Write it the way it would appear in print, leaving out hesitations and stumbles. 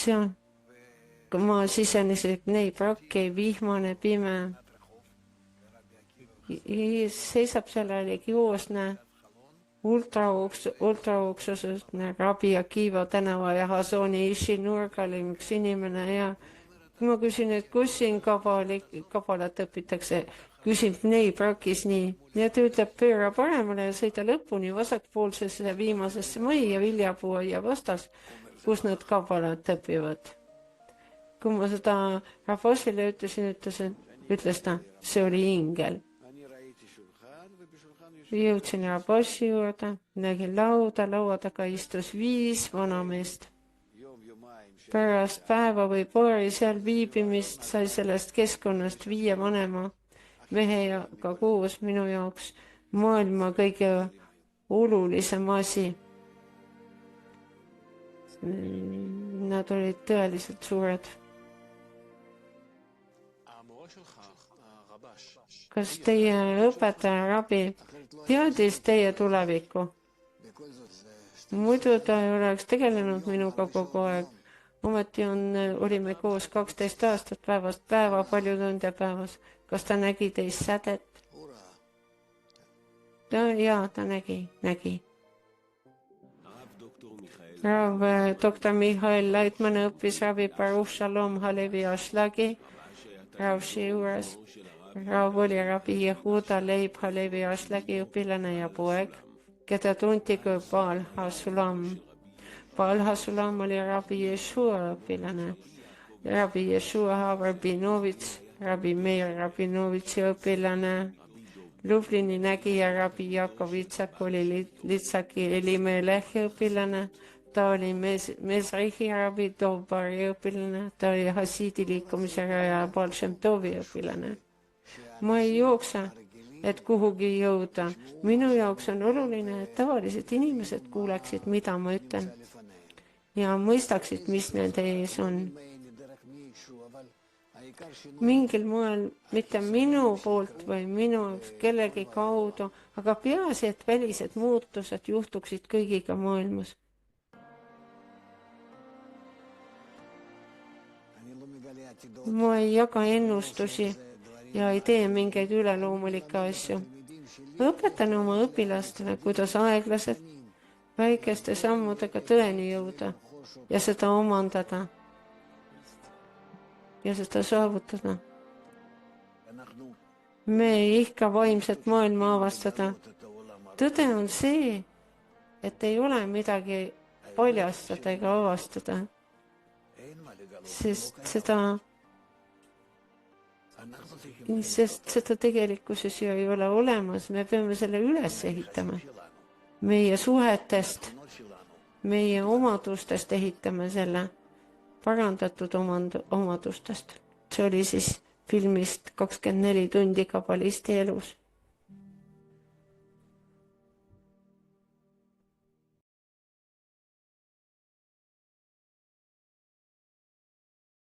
see on, kui ma sisenesin Bnei-Brakki, vihmane, pime. Seisab seal religioosne ultrauksusne Rabi Akiva tänava ja Hasoni Ishi nurgal üks inimene ja ma küsin, et kus siin kabalat õpitakse, küsin Bnei-Brakis nii. Ja ta ütleb, pööra paremale ja sõida lõpuni vasakpoolsesse viimasesse mai ja viljapuuaia vastas, kus nad kabalat õpivad. Kui ma seda Rafossile ütlesin, ütles ta, see oli ingel. Jõudsin Rabossi juurde, nägin lauda, laua taga istus 5 vanameest. Pärast päeva või paari seal viibimist sai sellest keskkonnast 5 vanema mehega koos minu jaoks maailma kõige olulisem asi. Nad olid tõeliselt suured. Kas teie õpetaja Rabi teadis teie tulevikku? Muidu ta ei oleks tegelenud minuga kogu aeg. Ometi olime koos 12 aastat päevast päeva, palju tunde päevas. Kas ta nägi teist sädet? Jaa, ta nägi. Rav doktor Mihhail Laitman õppis Rabi Baruch Shalom Halevi Ashlagi Ravši juures. Rav oli Rabi Yehuda Leib Halevi Ashlagi õpilane ja poeg, keda tunti kui Baal Hasulam. Baal Hasulam oli Rabi Yeshua õpilane. Rabi Yeshua Rabinovits, Rabi Meir Rabinovitsi õpilane. Lublini nägija Rabi Jakov Itsak oli Litsaki Elimelehi õpilane. Ta oli Mezrihi Rabi Dovbari õpilane. Ta oli Hasidi liikumise raja Baal Shem Tovi õpilane. Ma ei jooksa, et kuhugi jõuda. Minu jaoks on oluline, et tavalised inimesed kuuleksid, mida ma ütlen ja mõistaksid, mis nende ees on. Mingil moel, mitte minu poolt või minu kellegi kaudu, aga peaasi, et välised muutused juhtuksid kõigiga maailmas. Ma ei jaga ennustusi ja ei tee mingeid üleloomulikke asju. Õpetan oma õpilastele, kuidas aeglaselt, väikeste sammudega tõeni jõuda ja seda omandada ja seda saavutada. Me ei ihka vaimset maailma avastada. Tõde on see, et ei ole midagi paljastada ega avastada, sest seda tegelikkuses ju ei ole olemas. Me peame selle üles ehitama. Meie suhetest, meie omadustest ehitame selle parandatud omadustest. See oli siis filmist 24 tundi kabalisti elus.